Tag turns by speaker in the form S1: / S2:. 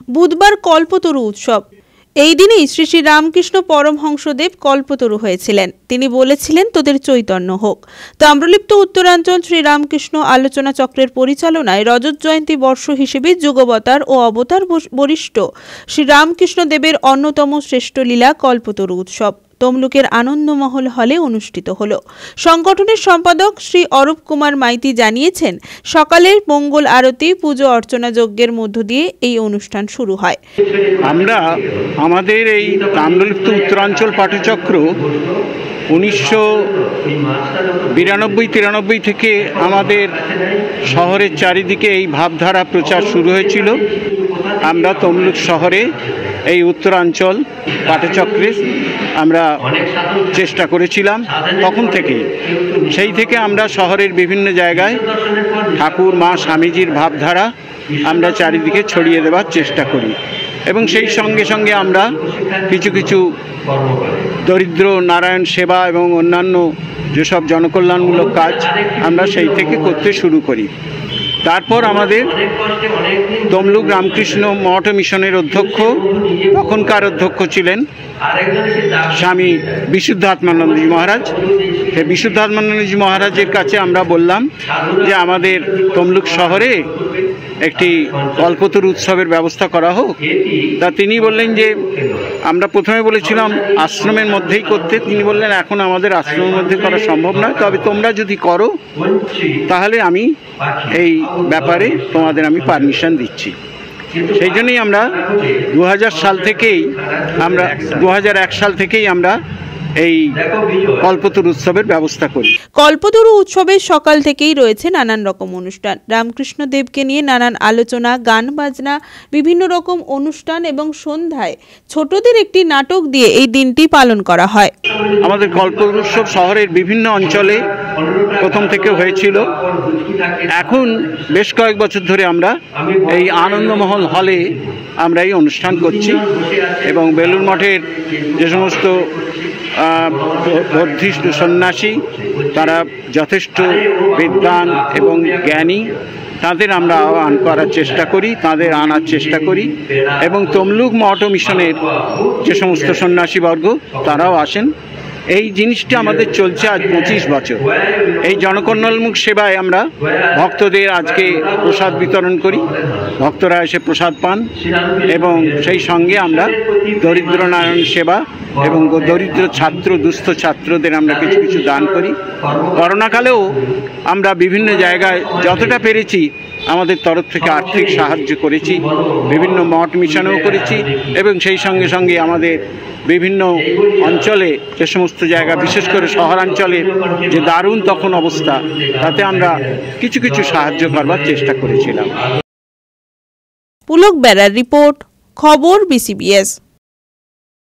S1: বুধবার কল্পতরু উৎসব। এই দিনেই শ্রী শ্রী রামকৃষ্ণ পরমহংসদেব কল্পতরু হয়েছিলেন। তিনি বলেছিলেন, তোদের চৈতন্য হোক। তাম্রলিপ্ত উত্তরাঞ্চল শ্রী রামকৃষ্ণ আলোচনা চক্রের পরিচালনায় রজত জয়ন্তী বর্ষ হিসেবে যুগবতার ও অবতার বরিষ্ঠ শ্রী রামকৃষ্ণ দেবের অন্যতম শ্রেষ্ঠ লীলা কল্পতরু উৎসব তমলুকের আনন্দমহল হলে অনুষ্ঠিত হল। সংগঠনের সম্পাদক শ্রী অরূপ কুমার মাইতি জানিয়েছেন, সকালের মঙ্গল আরতি, পুজো অর্চনা যজ্ঞের মধ্য দিয়ে এই অনুষ্ঠান শুরু হয়।
S2: আমরা আমাদের এই তাম্রলিপ্ত উত্তরাঞ্চল পাঠচক্র 1992-93 থেকে আমাদের শহরের চারিদিকে এই ভাবধারা প্রচার শুরু হয়েছিল। আমরা তমলুক শহরে এই উত্তরাঞ্চল পাঠচক্রে আমরা চেষ্টা করেছিলাম তখন থেকে। সেই থেকে আমরা শহরের বিভিন্ন জায়গায় ঠাকুর মা স্বামীজির ভাবধারা আমরা চারিদিকে ছড়িয়ে দেওয়ার চেষ্টা করি এবং সেই সঙ্গে সঙ্গে আমরা কিছু কিছু দরিদ্র নারায়ণ সেবা এবং অন্যান্য যেসব জনকল্যাণমূলক কাজ আমরা সেই থেকে করতে শুরু করি। তারপর আমাদের তমলুক রামকৃষ্ণ মঠ মিশনের অধ্যক্ষ, তখনকার অধ্যক্ষ ছিলেন স্বামী বিশুদ্ধাত্মানন্দজি মহারাজ। সেই বিশুদ্ধাত্মানন্দজি মহারাজের কাছে আমরা বললাম যে আমাদের তমলুক শহরে একটি কল্পতরু উৎসবের ব্যবস্থা করা হোক। তা তিনি বললেন যে আমরা প্রথমে বলেছিলাম আশ্রমের মধ্যেই করতে। তিনি বললেন এখন আমাদের আশ্রমের মধ্যে করা সম্ভব নয়, তবে তোমরা যদি করো তাহলে আমি এই ব্যাপারে তোমাদের আমি পারমিশন দিচ্ছি। সেই জন্যই আমরা 2001 সাল থেকেই আমরা এই কল্পতরু উৎসবের ব্যবস্থা করি।
S1: কল্পতরু উৎসবের সকাল থেকেই রয়েছে নানান রকম অনুষ্ঠান। রামকৃষ্ণ দেবকে নিয়ে নানান আলোচনা, গান বাজনা, বিভিন্ন রকম অনুষ্ঠান এবং সন্ধ্যায় ছোটদের একটি নাটক দিয়ে এই দিনটি পালন করা হয়।
S2: আমাদের কল্পতরু উৎসব শহরের বিভিন্ন অঞ্চলে প্রথম থেকে হয়েছিল। এখন বেশ কয়েক বছর ধরে আমরা এই আনন্দমহল হলে আমরা এই অনুষ্ঠান করছি এবং বেলুর মঠের যে সমস্ত বৌদ্ধিষ্ট সন্ন্যাসী, তারা যথেষ্ট বিদ্বান এবং জ্ঞানী, তাদের আমরা আহ্বান করার চেষ্টা করি, তাদের আনার চেষ্টা করি এবং তমলুক মঠ মিশনের যে সমস্ত সন্ন্যাসীবর্গ তারাও আসেন। এই জিনিসটা আমাদের চলছে আজ 25 বছর। এই জনকল্যাণমূলক সেবায় আমরা ভক্তদের আজকে প্রসাদ বিতরণ করি, ভক্তরা এসে প্রসাদ পান এবং সেই সঙ্গে আমরা দরিদ্র নারায়ণ সেবা এবং দরিদ্র ছাত্র, দুস্থ ছাত্রদের আমরা কিছু কিছু দান করি। করোনাকালেও আমরা বিভিন্ন জায়গায় যতটা পেরেছি আমাদের তরফ থেকে আর্থিক সাহায্য করেছি, বিভিন্ন মঠ মিশনেও করেছি এবং সেই সঙ্গে সঙ্গে আমাদের বিভিন্ন অঞ্চলে যে সমস্ত জায়গা, বিশেষ করে শহরাঞ্চলের যে দারুণ তখন অবস্থা, তাতে আমরা কিছু কিছু সাহায্য করবার চেষ্টা করেছিলাম।
S1: পুলক বেরার রিপোর্ট, খবর BCBS।